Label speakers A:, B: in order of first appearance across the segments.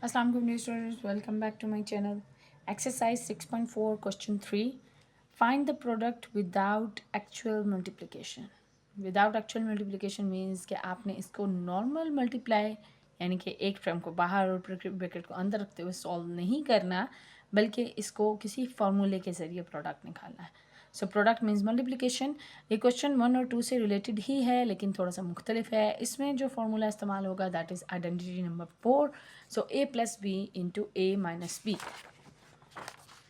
A: Assalamu alaikum students, welcome back to my channel. Exercise 6.4 question 3. Find the product without actual multiplication. Without actual multiplication means कि आपने इसको normal multiply यानी कि एक term को बाहर और ब्रैकेट को अंदर रखते हुए सॉल्व नहीं करना, बल्कि इसको किसी फॉर्मूले के ज़रिए प्रोडक्ट निकालना है. So product means multiplication. ये क्वेश्चन 1 और 2 से रिलेटेड ही है, लेकिन थोड़ा सा मुख्तलिफ है. इसमें जो फार्मूला इस्तेमाल होगा that is identity number 4. So a plus b into a minus b,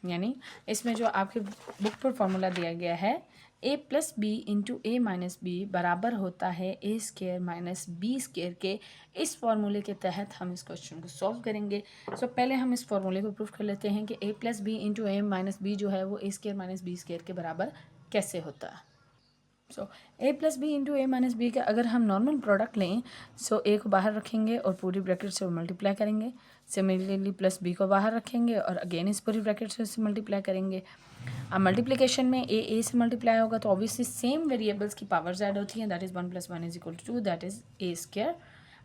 A: यानी इसमें जो आपके बुक पर फार्मूला दिया गया है ए plus b into a minus b बराबर होता है ए स्केयर माइनस बी स्केयर के. इस फार्मूले के तहत हम इस क्वेश्चन को सॉल्व करेंगे. सो पहले हम इस फार्मूले को प्रूफ कर लेते हैं कि a plus b into a minus b जो है वो ए स्केयर माइनस बी स्केयर के बराबर कैसे होता है. सो a plus b into a minus b का अगर हम नॉर्मल प्रोडक्ट लें, सो ए को बाहर रखेंगे और पूरी ब्रैकेट से मल्टीप्लाई करेंगे. सिमिलरली प्लस बी को बाहर रखेंगे और अगेन इस पूरी ब्रैकेट से मल्टीप्लाई करेंगे. अब मल्टीप्लिकेशन में ए से मल्टीप्लाई होगा तो ऑब्वियसली सेम वेरिएबल्स की पावर्स ऐड होती हैं. That is 1 + 1 is equal to 2, that is a square.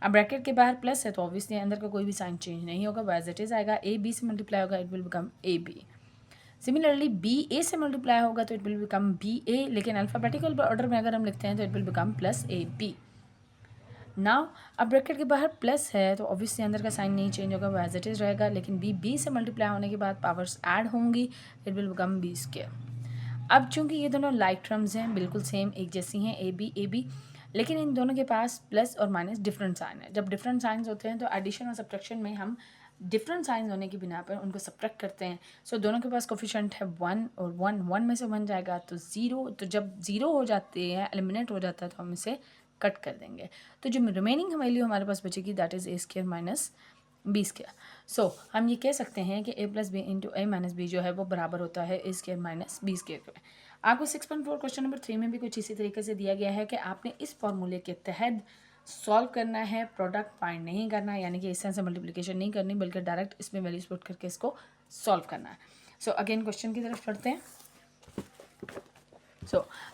A: अब ब्रैकेट के बाहर प्लस है तो ऑब्वियसली अंदर का कोई भी साइन चेंज नहीं होगा, वो एज इट इज़ आएगा. ए बी से मल्टीप्लाई होगा, it will become a b. Similarly b a से मल्टीप्लाई होगा तो it will become b a, लेकिन अल्फ़ाबेटिकल ऑर्डर में अगर हम लिखते हैं तो it will become plus a b. Now अब ब्रैकेट के बाहर प्लस है तो ऑब्वियसली अंदर का साइन नहीं चेंज होगा, वो एज इट इज़ रहेगा. लेकिन बी से मल्टीप्लाई होने के बाद पावर्स ऐड होंगी, it will become b square. अब चूंकि ये दोनों लाइक टर्म्स हैं, बिल्कुल सेम एक जैसी हैं ए बी, लेकिन इन दोनों के पास प्लस और माइनस डिफरेंट साइन है. जब डिफरेंट साइंस होते हैं तो एडिशन और सब्ट्रैक्शन में हम डिफरेंट साइंस होने की बिना पर उनको सब्ट्रैक्ट करते हैं. सो दोनों के पास कोफिशिएंट है 1 और 1 में से 1 जाएगा तो 0. तो जब 0 हो जाते हैं, एलिमिनेट हो जाता है, तो हम इसे कट कर देंगे. तो जो रिमेनिंग वैल्यू हमारे पास बचेगी that is a square minus b square. So हम ये कह सकते हैं कि a plus b into a minus b जो है वो बराबर होता है a square minus b square के. आपको 6.4 क्वेश्चन नंबर 3 में भी कुछ इसी तरीके से दिया गया है कि आपने इस फॉर्मूले के तहत सॉल्व करना है, प्रोडक्ट फाइंड नहीं करना है, यानी कि इस तरह से मल्टीप्लिकेशन नहीं करनी बल्कि डायरेक्ट इसमें वैल्यूज पुट करके इसको सॉल्व करना है. सो अगेन क्वेश्चन की तरफ पढ़ते हैं.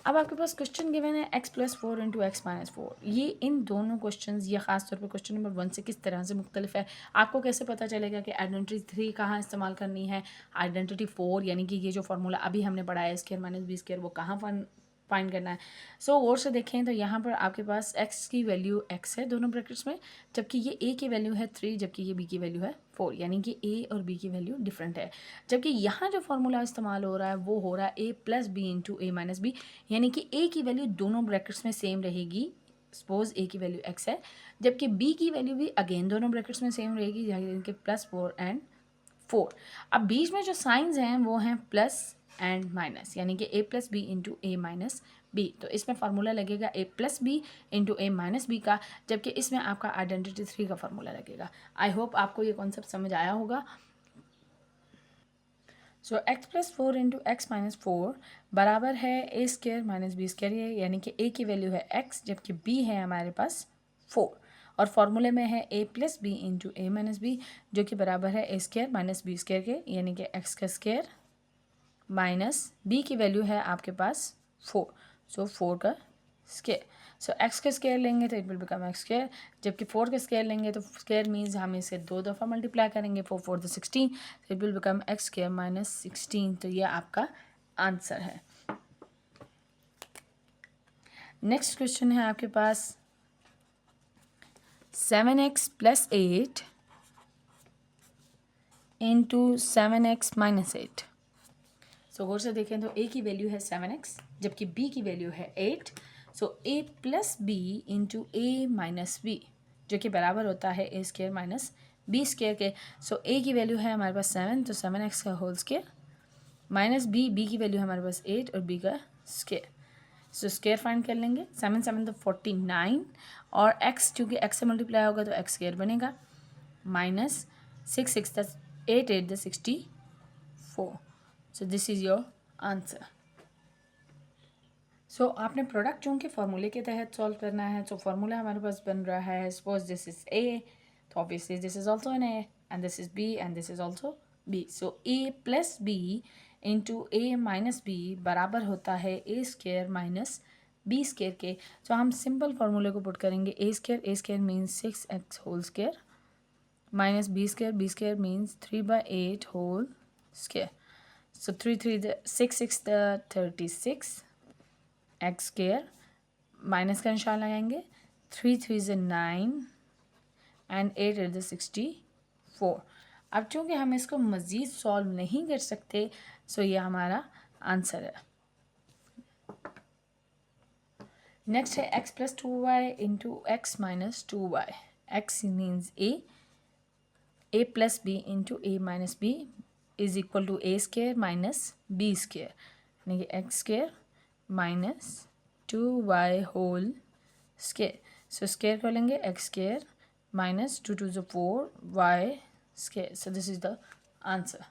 A: अब आपके पास क्वेश्चन गिवन है x + 4 इंटू एक्स माइनस 4. ये इन दोनों क्वेश्चन, ये खास तौर पे क्वेश्चन नंबर 1 से किस तरह से मुख्तलिफ है. आपको कैसे पता चलेगा कि आइडेंटिटी 3 कहाँ इस्तेमाल करनी है, आइडेंटिटी 4 यानी कि ये जो फार्मूला अभी हमने पढ़ा है स्क्वायर माइनस बी स्क्वायर वो कहाँ फाइंड करना है. सो और से देखें तो यहाँ पर आपके पास x की वैल्यू x है दोनों ब्रैकेट्स में, जबकि ये a की वैल्यू है 3, जबकि ये b की वैल्यू है 4, यानी कि a और b की वैल्यू डिफरेंट है. जबकि यहाँ जो फार्मूला इस्तेमाल हो रहा है वो हो रहा है a plus b into a minus b, यानी कि a की वैल्यू दोनों ब्रैकेट्स में सेम रहेगी. सपोज a की वैल्यू x है, जबकि b की वैल्यू भी अगेन दोनों ब्रैकेट्स में सेम रहेगी, यानी कि +4 एंड 4. अब बीच में जो साइंस हैं वो हैं प्लस एंड माइनस, यानी कि a plus b into a minus B. तो इसमें फार्मूला लगेगा ए plus b into a minus b का, जबकि इसमें आपका आइडेंटिटी 3 का फार्मूला लगेगा. आई होप आपको ये कॉन्सेप्ट समझ आया होगा. सो x + 4 इंटू एक्स माइनस 4 बराबर है a square minus b square, यानी कि a की वैल्यू है x जबकि b है हमारे पास 4, और फार्मूले में है a plus b into a minus b जो कि बराबर है a square minus b square के, यानी कि x का स्क्वायर माइनस b की वैल्यू है आपके पास 4, सो 4 का स्क्वायर. सो x का स्क्वायर लेंगे तो it will become x square, जबकि 4 का स्क्वायर लेंगे तो स्क्वायर मीन्स हम इसे 2 दफ़ा मल्टीप्लाई करेंगे. 4 4 = 16, it will become x square minus 16. तो ये आपका आंसर है. नेक्स्ट क्वेश्चन है आपके पास 7x + 8 इंटू 7x - 8. सो गौर से देखें तो a की वैल्यू है 7x जबकि b की वैल्यू है 8. So a plus b into a minus b जो कि बराबर होता है a square minus b square के. सो a की वैल्यू है हमारे पास 7, तो 7x का होल स्क्वायर माइनस b की वैल्यू है हमारे पास 8 और b का स्क्वायर. सो स्क्वायर फाइंड कर लेंगे. 7 7 तो 49, और x चूँकि x से मल्टीप्लाई होगा तो x स्क्वायर बनेगा, minus 6 6 + 8 8 = 64. So this is your answer. So आपने प्रोडक्ट चूँकि फार्मूले के तहत सॉल्व करना है, सो फार्मूला हमारे पास बन रहा है सपोज दिस इज़ a, तो obviously this is also an a, and this is b and this is also b. So a plus b into a minus b बराबर होता है a square minus b square के. तो हम simple फार्मूले को put करेंगे. A square means 6x whole square minus b square means 3/8 whole square. So 3 6 6 36 x square minus का निशान लगाएंगे 3 3 9 एंड 8 8 64. अब चूँकि हम इसको मज़ीद सॉल्व नहीं कर सकते सो ये हमारा आंसर है. नेक्स्ट है x + 2y into x minus 2y. x means a + b into a minus b is equal to a square minus b square, यानी कि x square minus 2y whole square. So square कर लेंगे x square minus 2 2 4 y square. So this is the answer.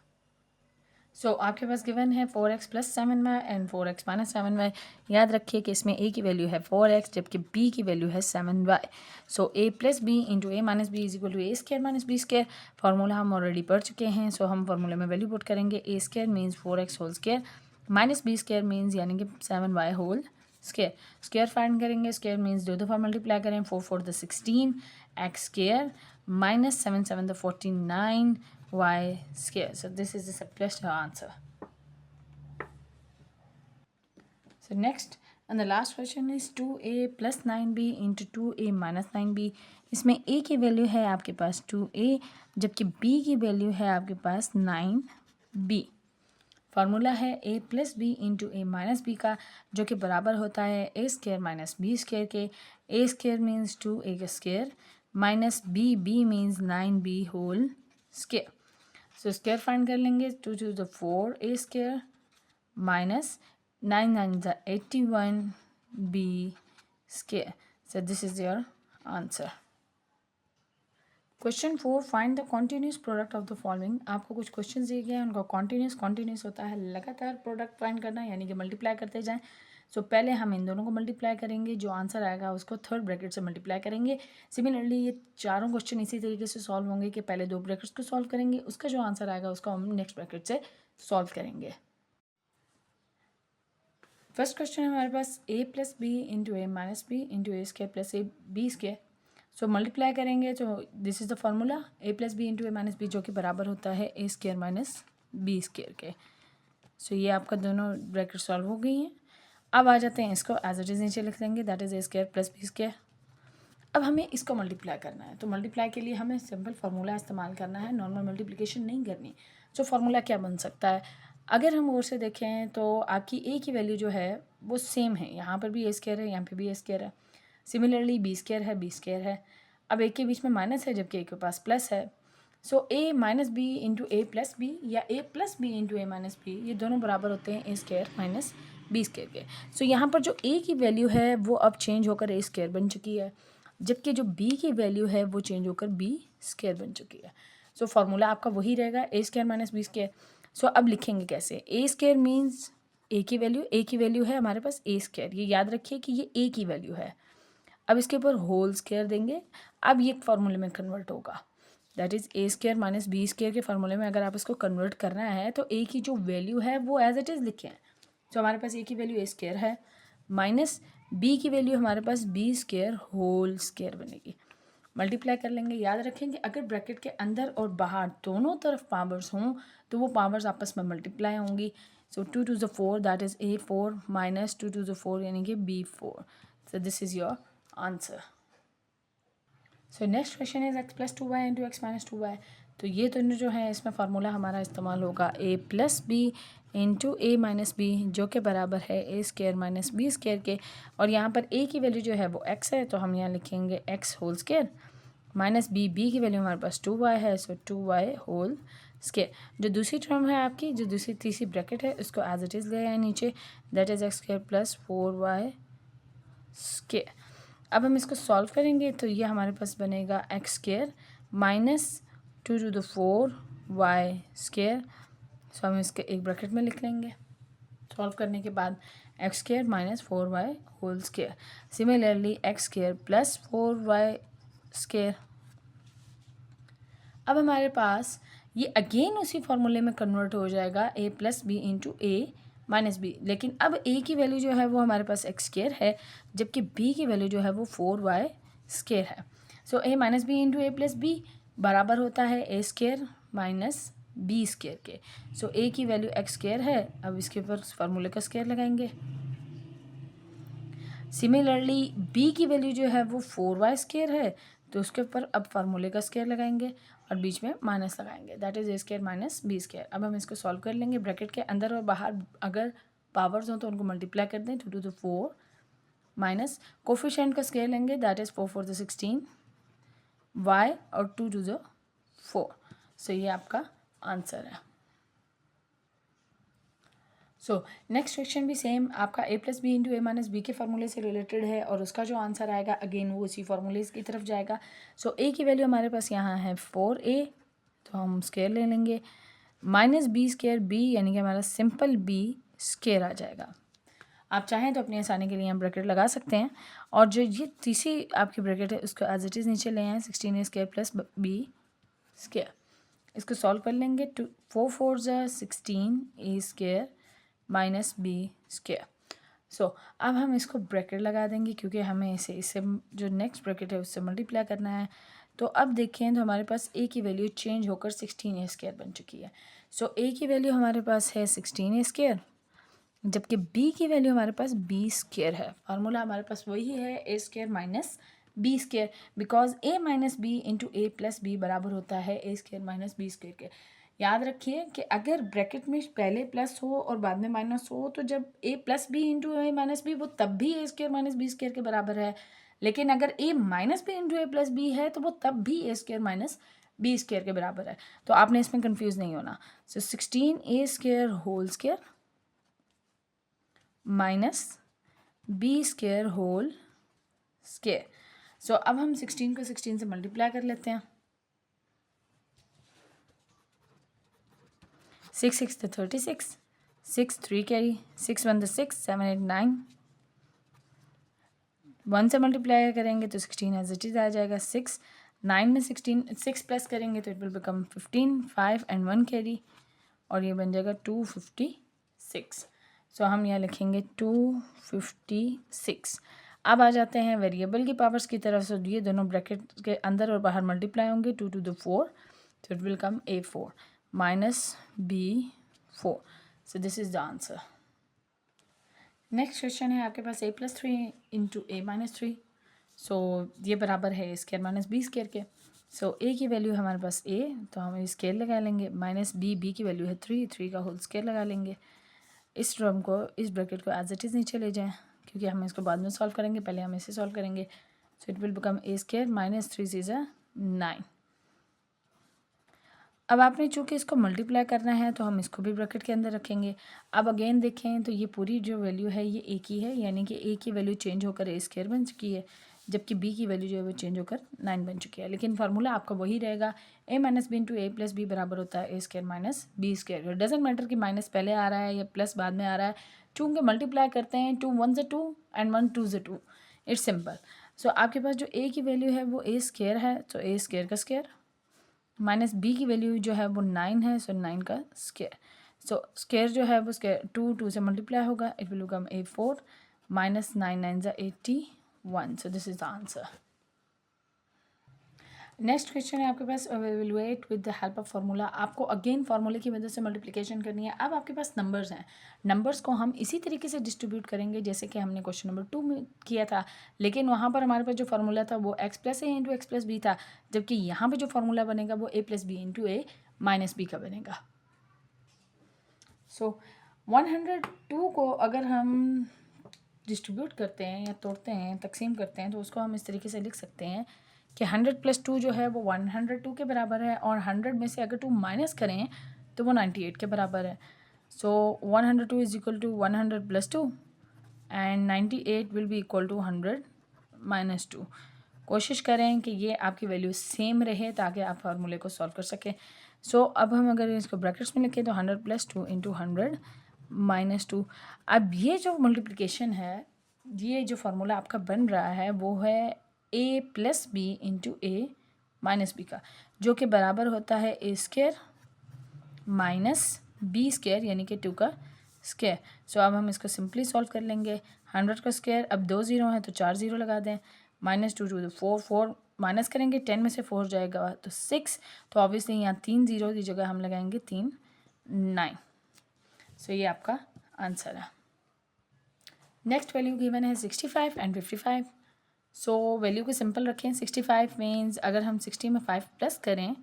A: So आपके पास given है 4x + 7y and 4x - 7y. याद रखिए कि इसमें a की वैल्यू है 4x जबकि b की वैल्यू है 7y. So a + b into a minus b is equal to a square minus b square. Formula हम ऑलरेडी पढ़ चुके हैं. सो हम फार्मूले में वैल्यू पुट करेंगे. a square means 4x whole square minus b square means यानी कि 7y whole square. Square find करेंगे. स्क्र मीन्स 2 दफ़ा मल्टीप्लाई करें. 4 4 = 16 x स्क्र minus 7 7 = 49 y square. So this is the simplest answer. So next and the last question is 2a + 9b into 2a - 9b. इसमें a की value है आपके पास 2a जबकि b की वैल्यू है आपके पास 9b. फार्मूला है a + b into a minus b का जो कि बराबर होता है a square minus b square के. a स्क्र मीन्स 2a का square minus b means 9b whole square. So square find कर लेंगे. 2 2 = 4 a square minus 9 9 = 81 b square. So this is your answer. Question 4 find the continuous product of the following. आपको कुछ question दिए गए हैं उनका continuous होता है लगातार प्रोडक्ट फाइंड करना यानी कि मल्टीप्लाई करते जाएं. सो पहले हम इन दोनों को मल्टीप्लाई करेंगे. जो आंसर आएगा उसको थर्ड ब्रैकेट से मल्टीप्लाई करेंगे. सिमिलरली ये चारों क्वेश्चन इसी तरीके से सॉल्व होंगे कि पहले 2 ब्रैकेट्स को सॉल्व करेंगे. उसका जो आंसर आएगा उसको हम नेक्स्ट ब्रैकेट से सॉल्व करेंगे. फर्स्ट क्वेश्चन हमारे पास a + b into a minus b into a square plus a b square. So multiply करेंगे तो this is the formula a + b into a minus b जो कि बराबर होता है a square minus b square के. सो ये आपका दोनों ब्रैकेट सॉल्व हो गई हैं. अब आ जाते हैं इसको एज इट इज़ नीचे लिख देंगे that is a square plus b square. अब हमें इसको मल्टीप्लाई करना है तो मल्टीप्लाई के लिए हमें सिंपल फार्मूला इस्तेमाल करना है. नॉर्मल मल्टीप्लिकेशन नहीं करनी. सो फार्मूला क्या बन सकता है. अगर हम और से देखें तो आपकी a की वैल्यू जो है वो सेम है. यहाँ पर भी a स्क्र है, यहाँ पे भी a स्क्र है. सिमिलरली b स्क्र है, b स्क्र है. अब a के बीच में माइनस है जबकि a के पास प्लस है. So a minus b into a plus b या a plus b into a minus b ये दोनों बराबर होते हैं a square minus b square के. सो यहाँ पर जो a की वैल्यू है वो अब चेंज होकर a स्क्र बन चुकी है जबकि जो b की वैल्यू है वो चेंज होकर b स्क्र बन चुकी है. सो फार्मूला आपका वही रहेगा a square minus b square. So अब लिखेंगे कैसे. a स्क्र मीन्स a की वैल्यू है हमारे पास a स्क्र. ये याद रखिए कि ये a की वैल्यू है. अब इसके ऊपर होल स्क्र देंगे. अब ये फार्मूले में कन्वर्ट होगा that is a square minus b square के फार्मूले में. अगर आप इसको कन्वर्ट करना है तो a की जो वैल्यू है वो एज इट इज़ लिखें. तो हमारे पास a की वैल्यू a स्क्र है माइनस b की वैल्यू हमारे पास b स्क्र होल स्क्र बनेगी. मल्टीप्लाई कर लेंगे. याद रखेंगे अगर ब्रैकेट के अंदर और बाहर दोनों तरफ पावर्स हों तो वो पावर्स आपस में मल्टीप्लाई होंगी. सो 2 2 = 4 दैट इज़ a4 माइनस 2 2 = 4 यानी कि b4. So this is your answer. So next question is x + 2y into x minus 2y. तो ये दोनों जो है इसमें फार्मूला हमारा इस्तेमाल होगा a + b into a minus b जो कि बराबर है a square minus b square के. और यहाँ पर a की वैल्यू जो है वो x है तो हम यहाँ लिखेंगे x whole square minus b की वैल्यू हमारे पास 2y है. So 2y whole square. जो दूसरी टर्म है आपकी जो तीसरी ब्रैकेट है उसको एज इट इज़ ले आए नीचे that is x square plus 4y square. अब हम इसको सॉल्व करेंगे तो ये हमारे पास बनेगा x square minus 2 to the 4 y square. So हम इसके एक ब्रैकेट में लिख लेंगे. सॉल्व करने के बाद x square minus 4y whole square. Similarly x square plus 4y square. अब हमारे पास ये अगेन उसी फार्मूले में कन्वर्ट हो जाएगा a + b into a minus b. लेकिन अब a की वैल्यू जो है वो हमारे पास x स्क्र है जबकि b की वैल्यू जो है वो 4y स्क्र है. So a minus b into a plus b बराबर होता है a square minus b square के। सो ए की वैल्यू एक्स स्क्वायर है, अब इसके ऊपर फार्मूले का स्क्वायर लगाएंगे। सिमिलरली बी की वैल्यू जो है वो 4y स्क्वायर है, तो उसके ऊपर अब फार्मूले का स्क्वायर लगाएंगे और बीच में माइनस लगाएंगे, that is a square minus b square. अब हम इसको सॉल्व कर लेंगे। ब्रैकेट के अंदर और बाहर अगर पावर्स हो तो उनको मल्टीप्लाई कर दें, 2 to the 4 माइनस कोफिशिएंट का स्क्वायर लेंगे, दैट इज 4 4 16 y और 2 to the 4। सो ये आपका आंसर है। सो नेक्स्ट क्वेश्चन भी सेम आपका a plus b into a minus b के फार्मूले से रिलेटेड है और उसका जो आंसर आएगा अगेन वो उसी फार्मूलेज की तरफ जाएगा। सो a की वैल्यू हमारे पास यहाँ है 4a, तो हम स्क्वायर ले लेंगे, माइनस बी स्क्वायर b यानी कि हमारा सिंपल b स्क्वायर आ जाएगा। आप चाहें तो अपनी आसानी के लिए यहाँ ब्रैकेट लगा सकते हैं और जो ये तीसरी आपकी ब्रैकेट है उसको एज इट इज़ नीचे ले आए, 16a square plus b square. इसको सॉल्व कर लेंगे, 4 4 16 a square minus b square. So अब हम इसको ब्रैकेट लगा देंगे क्योंकि हमें इससे जो नेक्स्ट ब्रैकेट है उससे मल्टीप्लाई करना है। तो अब देखें तो हमारे पास a की वैल्यू चेंज होकर 16a स्क्वायर बन चुकी है। सो a की वैल्यू हमारे पास है 16a स्क्वायर, जबकि b की वैल्यू हमारे पास b स्क्वायर है। फार्मूला हमारे पास वही है a square minus b square, because a minus b into a plus b बराबर होता है a square minus b square के। याद रखिए कि अगर ब्रैकेट में पहले प्लस हो और बाद में माइनस हो तो जब a plus b into a minus b वो तब भी a square minus b square के बराबर है, लेकिन अगर a minus b into a plus b है तो वो तब भी a square minus b square के बराबर है। तो आपने इसमें कंफ्यूज नहीं होना। So 16a square whole square minus b square whole square. So अब हम 16 को 16 से मल्टीप्लाई कर लेते हैं। 6 6 तो 36, 6 3 कैरी, 6 1 तो 6 7 8 9, 1 से मल्टीप्लाई करेंगे तो 16 एज इट इज़ आ जाएगा। 6 9 में 16 6 प्लस करेंगे तो it will become 15, 5 and 1 carry और ये बन जाएगा 256। सो हम यहाँ लिखेंगे 256। अब आ जाते हैं वेरिएबल की पावर्स की तरफ। सो ये दोनों ब्रैकेट के अंदर और बाहर मल्टीप्लाई होंगे, 2 to the 4, तो it will come a4 minus b4। So this is the answer. Next question है आपके पास a plus 3 into a minus 3। So ये बराबर है a square minus b square के। सो a की वैल्यू हमारे पास a, तो हम स्क्वायर लगा लेंगे, माइनस b की वैल्यू है 3 का होल स्क्वायर लगा लेंगे। इस टर्म को, इस ब्रैकेट को एज इट इज़ नीचे ले जाएं क्योंकि हम इसको बाद में सॉल्व करेंगे, पहले हम इसे सॉल्व करेंगे। So it will become a square minus 3 6 9। अब आपने चूँकि इसको मल्टीप्लाई करना है तो हम इसको भी ब्रैकेट के अंदर रखेंगे। अब अगेन देखें तो ये पूरी जो वैल्यू है ये a की है, यानी कि a की वैल्यू चेंज होकर a स्क्वायर बन चुकी है, जबकि b की वैल्यू जो है वो चेंज होकर 9 बन चुकी है। लेकिन फार्मूला आपका वही रहेगा, a minus b into a plus b बराबर होता है a square minus b square. Doesn't matter कि माइनस पहले आ रहा है या प्लस बाद में आ रहा है, चूँकि मल्टीप्लाई करते हैं 2 1 से 2 एंड 1 2 से 2, इट्स सिंपल। सो आपके पास जो a की वैल्यू है वो a स्क्वायर है, तो a स्क्वायर का स्क्वायर, माइनस बी की वैल्यू जो है वो 9 है, सो 9 का स्क्वायर। सो स्क्वायर जो है वो स्क्वायर 2 से मल्टीप्लाई होगा, it will become a4 minus 9 9 81। So this is the answer. Next question है आपके पास, evaluate with the help of formula. आपको अगेन फार्मूले की मदद से मल्टीप्लिकेशन करनी है। अब आपके पास नंबर्स हैं, नंबर्स को हम इसी तरीके से डिस्ट्रीब्यूट करेंगे जैसे कि हमने क्वेश्चन नंबर 2 में किया था, लेकिन वहाँ पर हमारे पास जो फार्मूला था वो x plus a into x plus b था, जबकि यहाँ पर जो फार्मूला बनेगा वो a plus b into a minus b का बनेगा। सो 102 को अगर हम डिस्ट्रीब्यूट करते हैं या तोड़ते हैं, तकसीम करते हैं, तो उसको हम इस तरीके से लिख सकते हैं कि 100 प्लस 2 जो है वो 102 के बराबर है, और 100 में से अगर 2 माइनस करें तो वो 98 के बराबर है। So 102 is equal to 100 plus 2 and 98 will be equal to 100 minus 2। कोशिश करें कि ये आपकी वैल्यू सेम रहे ताकि आप फार्मूले को सॉल्व कर सकें। सो अब हम अगर इसको ब्रैकेट्स में लिखें तो 100 प्लस 2 इंटू 100 माइनस 2। अब ये जो मल्टीप्लिकेशन है, ये जो फार्मूला आपका बन रहा है वो है a plus b into a minus b का, जो कि बराबर होता है a square minus b square यानी कि 2 का स्क्वायर। सो अब हम इसको सिंपली सॉल्व कर लेंगे। 100 का स्क्वायर, अब 2 0 है तो 4 0 लगा दें, माइनस 2 2 4 4 माइनस करेंगे 10 में से 4 जाएगा तो 6, तो ऑब्वियसली यहाँ 3 ज़ीरो की जगह हम लगाएंगे 3 9। सो ये आपका आंसर है। नेक्स्ट वैल्यू गिवन है 65 एंड 55। सो वैल्यू को सिंपल रखें। 65 मीन्स अगर हम 60 में 5 प्लस करें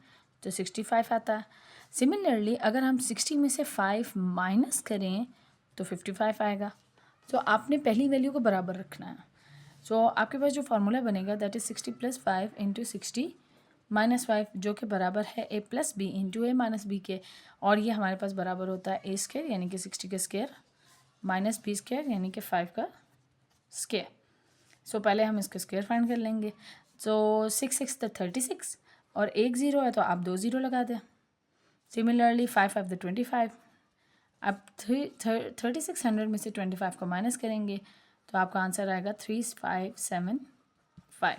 A: तो 65 आता है। सिमिलरली अगर हम 60 में से 5 माइनस करें तो 55 आएगा। सो आपने पहली वैल्यू को बराबर रखना है। सो आपके पास जो फार्मूला बनेगा दैट इज़ 60 + 5 × 60 - 5 जो कि बराबर है a + b × a - b के, और ये हमारे पास बराबर होता है a² यानी कि 60 का स्क्वायर माइनस b² यानी कि 5 का स्क्वायर। सो पहले हम इसका स्क्वायर फाइंड कर लेंगे। सो 6 6 = 36 और एक ज़ीरो है तो आप 2 ज़ीरो लगा दें। सिमिलरली 5 5 = 25। आप 3600 में से 25 को माइनस करेंगे तो आपका आंसर आएगा 3575।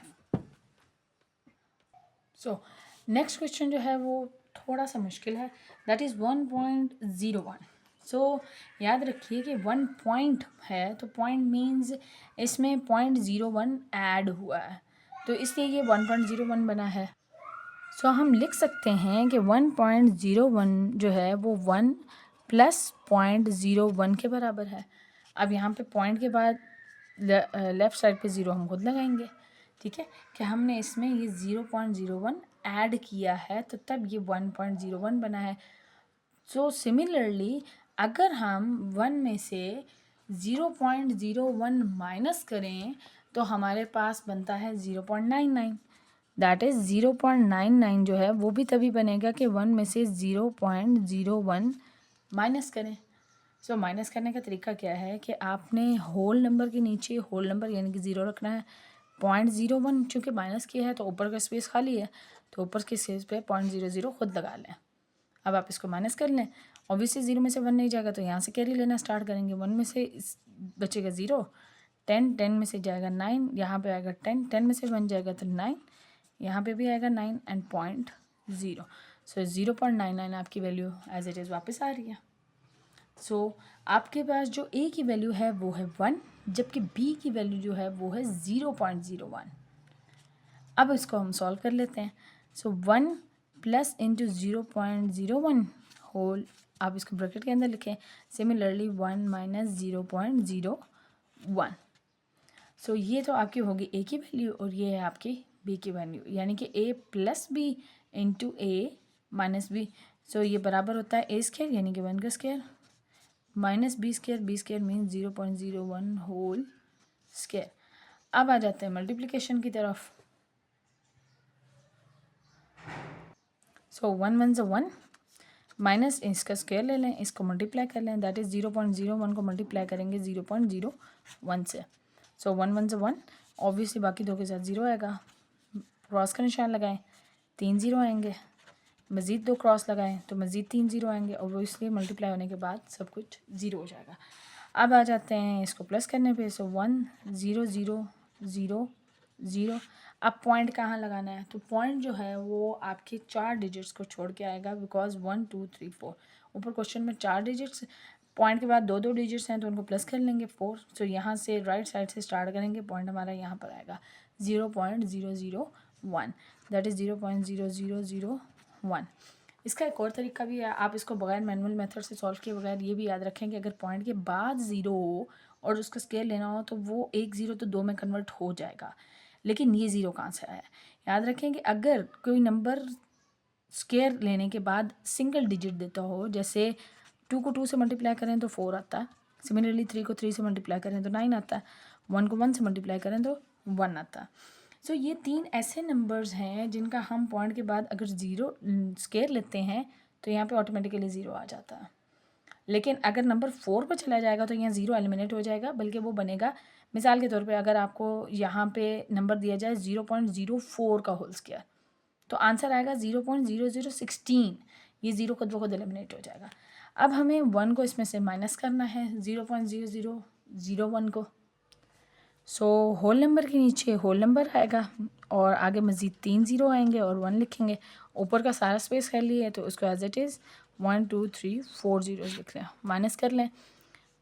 A: सो नेक्स्ट क्वेश्चन जो है वो थोड़ा सा मुश्किल है, दैट इज़ 1.01। सो याद रखिए कि 1 पॉइंट है तो पॉइंट मीन्स इसमें 0.01 ऐड हुआ है, तो इसलिए ये 1.01 बना है। सो हम लिख सकते हैं कि 1.01 जो है वो 1 + 0.01 के बराबर है। अब यहाँ पे पॉइंट के बाद लेफ़्ट साइड पे ज़ीरो हम खुद लगाएंगे, ठीक है, कि हमने इसमें ये 0.01 ऐड किया है तो तब ये 1.01 बना है। सो सिमिलरली अगर हम 1 में से 0.01 माइनस करें तो हमारे पास बनता है 0.99। दैट इज़ 0.99 जो है वो भी तभी बनेगा कि 1 में से 0.01 माइनस करें। सो माइनस करने का तरीका क्या है कि आपने होल नंबर के नीचे होल नंबर यानी कि 0 रखना है। 0.01 चूँकि माइनस किया है तो ऊपर का स्पेस खाली है, तो ऊपर के स्पेस पे 0.00 खुद लगा लें। अब आप इसको माइनस कर लें। ऑब्वियसली 0 में से 1 नहीं जाएगा तो यहाँ से कैरी लेना स्टार्ट करेंगे। 1 में से बचेगा 0, 10 10 में से जाएगा 9, यहाँ पे आएगा 10 10 में से 1 जाएगा तो 9, यहाँ पे भी आएगा 9 एंड 0.0। सो 0.99 आपकी वैल्यू एज इट इज़ वापस आ रही है। सो आपके पास जो a की वैल्यू है वो है 1, जबकि b की वैल्यू जो है वो है 0.01। अब इसको हम सॉल्व कर लेते हैं। सो 1 + 0.01 होल, आप इसको ब्रैकेट के अंदर लिखें। सिमिलरली 1 - 0.01। सो ये तो आपकी होगी a की वैल्यू और ये है आपकी b की वैल्यू, यानी कि a + b × a - b। सो ये बराबर होता है a² यानी कि 1 का square minus b² means 0.01 whole square. अब आ जाते हैं मल्टीप्लिकेशन की तरफ। सो 1 1 = 1 माइनस इसका स्क्वायर ले लें, इसको मल्टीप्लाई कर लें, दैट इज़ 0.01 को मल्टीप्लाई करेंगे 0.01 से। सो 1 1 = 1, ऑब्वियसली बाकी दो के साथ 0 आएगा, क्रॉस का निशान लगाएं 3 0 आएंगे, मज़ीद 2 क्रॉस लगाएं तो मज़ीद 3 0 आएंगे, ऑब्वियसली मल्टीप्लाई होने के बाद सब कुछ 0 हो जाएगा। अब आ जाते हैं इसको प्लस करने पे। सो 1 0 0 0 0। अब पॉइंट कहाँ लगाना है, तो पॉइंट जो है वो आपके 4 डिजिट्स को छोड़ के आएगा, बिकॉज 1 2 3 4 ऊपर क्वेश्चन में 4 डिजिट्स, पॉइंट के बाद 2 डिजिट्स हैं तो उनको प्लस कर लेंगे 4। सो यहाँ से राइट साइड से स्टार्ट करेंगे, पॉइंट हमारा यहाँ पर आएगा 0.001, दैट इज़ 0.0001। इसका एक और तरीका भी है, आप इसको बगैर मैनुअल मेथड से सॉल्व किए बगैर ये भी याद रखें कि अगर पॉइंट के बाद 0 हो और उसका स्केयर लेना हो तो वो 1 0 तो 2 में कन्वर्ट हो जाएगा, लेकिन ये 0 कहाँ से आया है। याद रखें कि अगर कोई नंबर स्केयर लेने के बाद सिंगल डिजिट देता हो, जैसे 2 को 2 से मल्टीप्लाई करें तो 4 आता है, सिमिलरली 3 को 3 से मल्टीप्लाई करें तो 9 आता है, 1 को 1 से मल्टीप्लाई करें तो 1 आता है। सो ये 3 ऐसे नंबर्स हैं जिनका हम पॉइंट के बाद अगर 0 स्केयर लेते हैं तो यहाँ पे ऑटोमेटिकली 0 आ जाता है, लेकिन अगर नंबर 4 पर चला जाएगा तो यहाँ 0 एलिमिनेट हो जाएगा, बल्कि वो बनेगा, मिसाल के तौर पे अगर आपको यहाँ पे नंबर दिया जाए 0.04 का होल स्क्वायर तो आंसर आएगा 0.0016, ये 0 खुद ब खुद एलिमिनेट हो जाएगा। अब हमें 1 को इसमें से माइनस करना है 0.0001 को। सो होल नंबर के नीचे होल नंबर आएगा और आगे मज़ीद 3 0 आएंगे और 1 लिखेंगे, ऊपर का सारा स्पेस खाली है तो उसको एज इट इज़ 1 2 3 4 0 लिख लें, माइनस कर लें,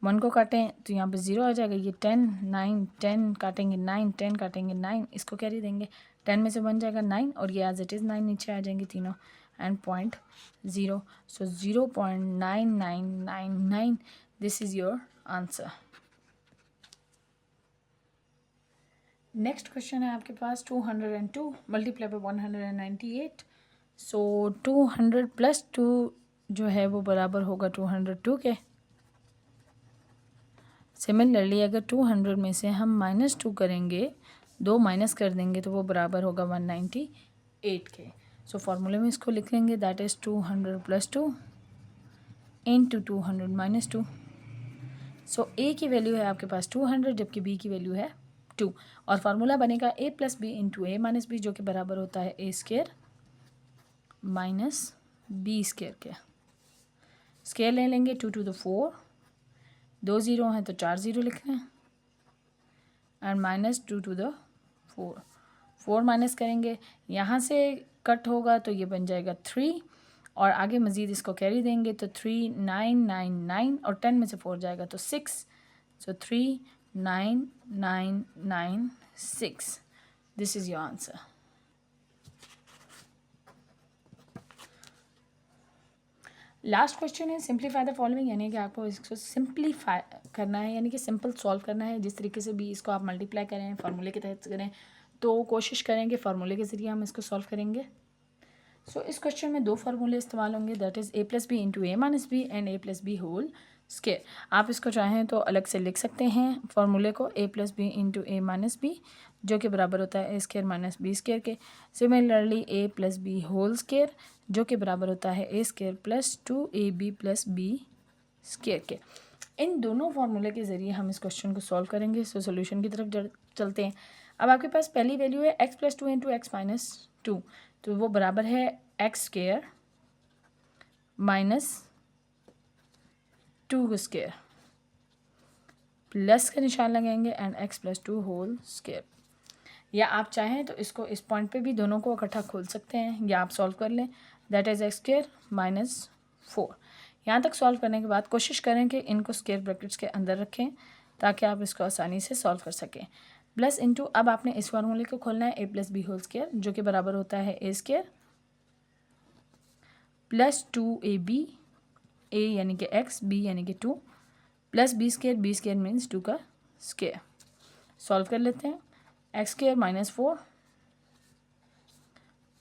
A: 1 को काटें तो यहाँ पे 0 आ जाएगा, ये 10 9 10 काटेंगे 9 10 काटेंगे 9, इसको कैरी देंगे 10 में से 1 जाएगा 9 और ये एज इट इज़ 9 नीचे आ जाएंगे तीनों and 0.0. So 0.9999 this is your answer. Next question है आपके पास 202 मल्टीप्लाई बाय 198. सो 200 प्लस 2 जो है वो बराबर होगा 202 के. सिमिलरली अगर 200 में से हम -2 करेंगे, 2 माइनस कर देंगे तो वो बराबर होगा 198 के. सो फार्मूले में इसको लिख लेंगे that is 200 plus 2 into 200 minus 2. सो ए की वैल्यू है आपके पास 200 जबकि बी की वैल्यू है 2 और फार्मूला बनेगा a plus b into a minus b जो कि बराबर होता है a square minus b square के. स्केयर ले लेंगे 2 टू द 4, 2 ज़ीरो हैं तो 4 ज़ीरो लिख लें and minus 2 to the 4, 4 minus करेंगे यहाँ से कट होगा तो ये बन जाएगा 3 और आगे मज़ीद इसको कैरी देंगे तो 3999 और 10 में से 4 जाएगा तो 6. सो 39996 this is your answer. Last question है सिंप्लीफाई द फॉलोइंग, यानी कि आपको इसको सिंप्लीफाई करना है यानी कि सिंपल सॉल्व करना है. जिस तरीके से भी इसको आप मल्टीप्लाई करें फार्मूले के तहत करें तो कोशिश करें कि फार्मूले के ज़रिए हम इसको सॉल्व करेंगे. सो इस क्वेश्चन में 2 फार्मूले इस्तेमाल होंगे that is a plus b into a minus b and a plus b whole square. आप इसको चाहें तो अलग से लिख सकते हैं फार्मूले को a plus b into a minus b जो कि बराबर होता है a square minus b square के. Similarly a plus b whole square जो कि बराबर होता है a square plus 2ab plus b square के. इन दोनों फार्मूले के ज़रिए हम इस क्वेश्चन को सॉल्व करेंगे. सो सोल्यूशन की तरफ चलते हैं. अब आपके पास पहली वैल्यू है x plus 2 into x minus 2 तो वो बराबर है x square minus 2 square plus का निशान लगाएंगे and x plus 2 whole square. या आप चाहें तो इसको इस पॉइंट पे भी दोनों को इकट्ठा खोल सकते हैं या आप सॉल्व कर लें that is x square minus 4. यहाँ तक सॉल्व करने के बाद कोशिश करें कि इनको स्केयर ब्रैकेट्स के अंदर रखें ताकि आप इसको आसानी से सॉल्व कर सकें. प्लस इंटू अब आपने इस फार्मूले को खोलना है a plus b whole square जो कि बराबर होता है a square plus 2ab, a यानी कि x, b यानी कि 2 प्लस b स्केयर मीन्स 2 का स्केयर. सॉल्व कर लेते हैं. X square minus 4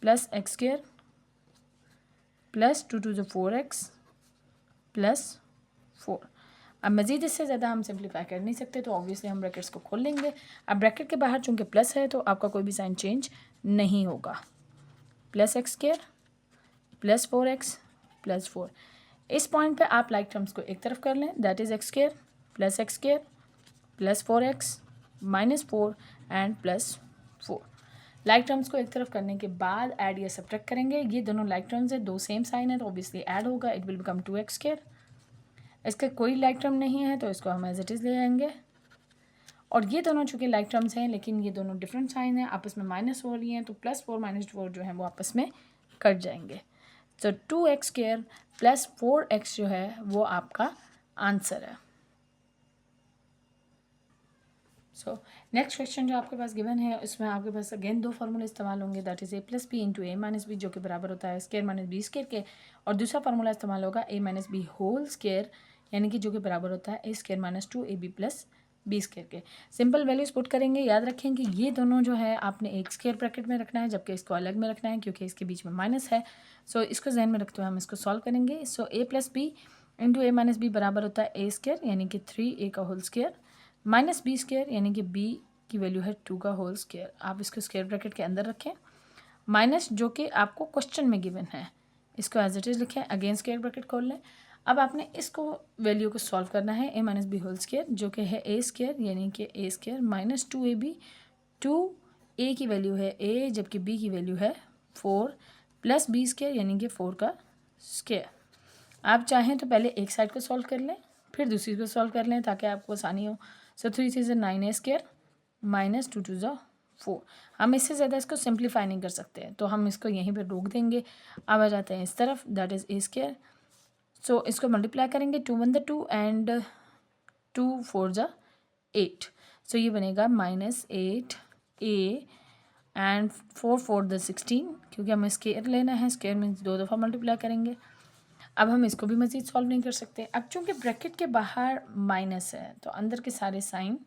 A: plus x square plus 2 to the 4x plus 4. अब मज़ीद इससे ज़्यादा हम सिंप्लीफाई कर नहीं सकते तो ऑब्वियसली हम ब्रैकेट्स को खोल लेंगे. अब ब्रैकेट के बाहर चूँकि प्लस है तो आपका कोई भी साइन चेंज नहीं होगा. Plus x square plus 4x plus 4. इस पॉइंट पे आप लाइक टर्म्स को एक तरफ कर लें that is x square plus 4x minus 4 and plus 4. Like terms को एक तरफ करने के बाद ऐड या सब्ट्रैक्ट करेंगे. ये दोनों लाइक टर्म्स है, 2 सेम साइन है तो ऑब्वियसली ऐड होगा. It will become 2x square. इसका कोई लाइक टर्म नहीं है तो इसको हम एज इट इज़ ले आएंगे. और ये दोनों चूँकि लाइक टर्म्स हैं लेकिन ये दोनों डिफरेंट साइन हैं आपस में माइनस हो रही हैं तो प्लस 4 माइनस 4 जो है वो आपस में कट जाएंगे. तो 2x स्केयर प्लस 4x जो है वो आपका आंसर है. सो नेक्स्ट क्वेश्चन जो आपके पास गिवन है उसमें आपके पास अगेन 2 फार्मूले इस्तेमाल होंगे that is a plus b into a minus b जो कि बराबर होता है स्केयर माइनस बी स्केयर के. और दूसरा फार्मूला इस्तेमाल होगा a minus b whole square यानी कि जो कि बराबर होता है a square minus 2ab plus b square के. सिंपल वैल्यूज़ पुट करेंगे. याद रखें कि ये दोनों जो है आपने एक स्केयर ब्रैकेट में रखना है जबकि इसको अलग में रखना है क्योंकि इसके बीच में माइनस है. सो इसको जहन में रखते हुए हम इसको सॉल्व करेंगे. So a plus b into a minus b बराबर होता है a स्केयर यानी कि 3a का whole square minus b square यानी कि b की वैल्यू है 2 का होल स्केयर. आप इसको स्केयर ब्रैकेट के अंदर रखें माइनस जो कि आपको क्वेश्चन में गिवन है इसको एज इट इज़ लिखें. अगेन स्केयर ब्रैकेट खोल लें. अब आपने इसको वैल्यू को सॉल्व करना है a minus b whole square जो कि है a स्केयर यानी कि a square minus 2ab. 2a की वैल्यू है a जबकि b की वैल्यू है 4 प्लस b स्केयर यानी कि 4 का स्केयर. आप चाहें तो पहले एक साइड को सॉल्व कर लें फिर दूसरी को सॉल्व कर लें ताकि आपको आसानी हो. सो 3 3 9a स्केयर माइनस 2 2 4. हम इससे ज़्यादा इसको सिंप्लीफाई नहीं कर सकते तो हम इसको यहीं पर रोक देंगे. अब आ जाते हैं इस तरफ दैट इज़ a स्केयर. सो इसको मल्टीप्लाई करेंगे 2 1 2 एंड 2 4 8. सो ये बनेगा माइनस 8a एंड 4 4 द 16, क्योंकि हमें स्केयर लेना है, स्केयर मीन्स 2 दफ़ा मल्टीप्लाई करेंगे। अब हम इसको भी मज़ीद सॉल्व नहीं कर सकते। अब चूँकि ब्रैकेट के बाहर माइनस है तो अंदर के सारे साइन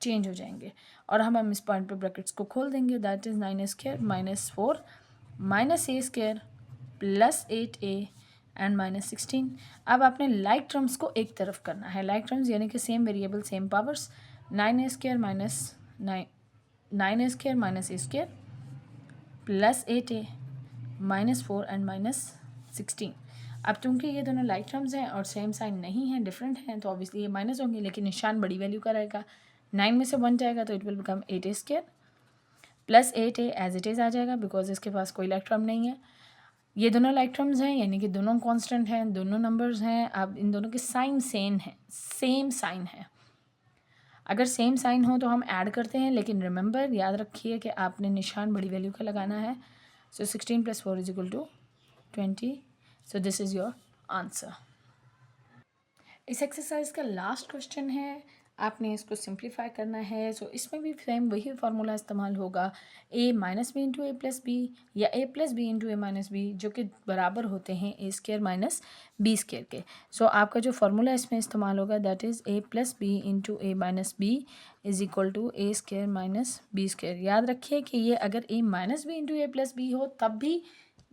A: चेंज हो जाएंगे और हम इस पॉइंट पे ब्रैकेट्स को खोल देंगे। That is 9a² minus 4 minus a² plus 8a and minus 16। अब आपने लाइक टर्म्स को एक तरफ करना है। लाइक टर्म्स यानी कि same variable same powers. 9a² minus 9a² minus a² plus 8a minus 4 and minus 16। अब चूँकि ये दोनों लाइक टर्म्स हैं और सेम साइन नहीं हैं, डिफरेंट हैं, तो ऑब्वियसली ये माइनस होंगे, लेकिन निशान बड़ी वैल्यू का रहेगा। 9 में से 1 जाएगा तो it will become 8a² plus 8a as it is आ जाएगा बिकॉज इसके पास कोई लाइक टर्म नहीं है। ये दोनों लाइक टर्म्स हैं यानी कि दोनों कांस्टेंट हैं, दोनों नंबर्स हैं। अब इन दोनों के साइन सेम साइन है। अगर सेम साइन हो तो हम ऐड करते हैं, लेकिन रिमेंबर याद रखिए कि आपने निशान बड़ी वैल्यू का लगाना है। सो 16 + 4 = 20। सो दिस इज़ योर आंसर। इस एक्सरसाइज का लास्ट क्वेश्चन है, आपने इसको सिंप्लीफाई करना है। सो इसमें भी सेम वही फार्मूला इस्तेमाल होगा, a minus b into a plus b या a plus b into a minus b, जो कि बराबर होते हैं a² माइनस b² के। सो आपका जो फार्मूला इसमें इस्तेमाल होगा that is a plus b into a minus b is equal to a² minus b²। याद रखिए कि ये अगर a minus b into a plus b हो तब भी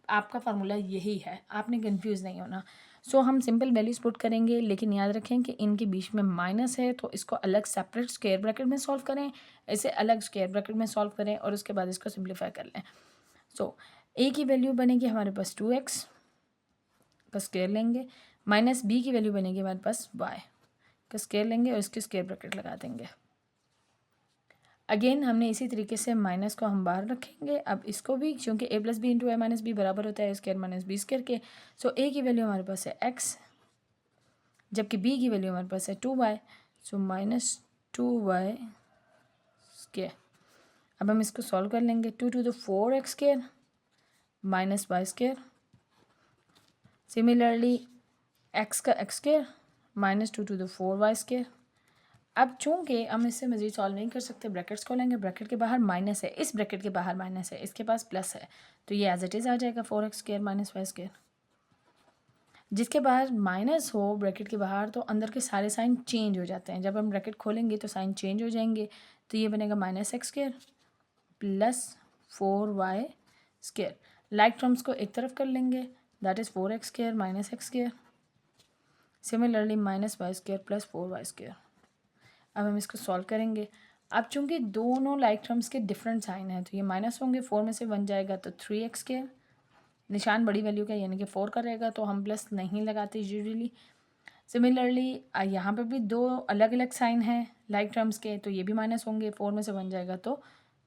A: आपका फार्मूला यही है, आपने कंफ्यूज नहीं होना। सो हम सिंपल वैल्यूज पुट करेंगे, लेकिन याद रखें कि इनके बीच में माइनस है तो इसको अलग सेपरेट स्क्वायर ब्रैकेट में सॉल्व करें, इसे अलग स्क्वायर ब्रैकेट में सॉल्व करें और उसके बाद इसको सिंप्लीफाई कर लें। सो ए की वैल्यू बनेगी हमारे पास 2x का स्क्वायर लेंगे, माइनस बी की वैल्यू बनेगी हमारे पास y का स्क्वायर लेंगे और इसके स्क्वायर ब्रैकेट लगा देंगे। अगेन हमने इसी तरीके से माइनस को हम बाहर रखेंगे। अब इसको भी, क्योंकि a plus b into a minus b बराबर होता है स्क्वायर माइनस बी स्क्वायर के। सो a की वैल्यू हमारे पास है x, जबकि b की वैल्यू हमारे पास है 2y। So minus 2y square. अब हम इसको सॉल्व कर लेंगे। 2 to the 4x square minus y square, similarly x का x square minus 2 to the 4y square. अब चूँकि हम इससे मज़ीद सॉल्व नहीं कर सकते, ब्रैकेट्स को लेंगे। ब्रैकेट के बाहर माइनस है, इस ब्रैकेट के बाहर माइनस है, इसके पास प्लस है, तो ये एज इट इज़ आ जाएगा 4x square minus y square. जिसके बाहर माइनस हो ब्रैकेट के बाहर तो अंदर के सारे साइन चेंज हो जाते हैं। जब हम ब्रैकेट खोलेंगे तो साइन चेंज हो जाएंगे, तो ये बनेगा minus x square plus 4y square. Like terms को एक तरफ कर लेंगे, that is 4x square minus x square, similarly minus y square plus 4y square. अब हम इसको सॉल्व करेंगे। अब चूंकि दोनों लाइक टर्म्स के डिफरेंट साइन हैं तो ये माइनस होंगे, 4 में से 1 जाएगा तो 3x स्क्वायर, निशान बड़ी वैल्यू का यानी कि 4 का रहेगा तो हम प्लस नहीं लगाते यूजुअली। सिमिलरली यहाँ पे भी दो अलग अलग साइन हैं लाइक टर्म्स के, तो ये भी माइनस होंगे, 4 में से 1 जाएगा तो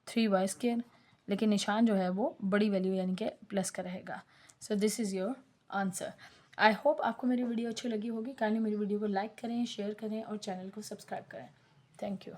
A: 3y स्क्वायर, लेकिन निशान जो है वो बड़ी वैल्यू यानी कि प्लस का रहेगा। सो this is your answer. I hope आपको मेरी वीडियो अच्छी लगी होगी। काइंडली मेरी वीडियो को लाइक करें, शेयर करें और चैनल को सब्सक्राइब करें। Thank you.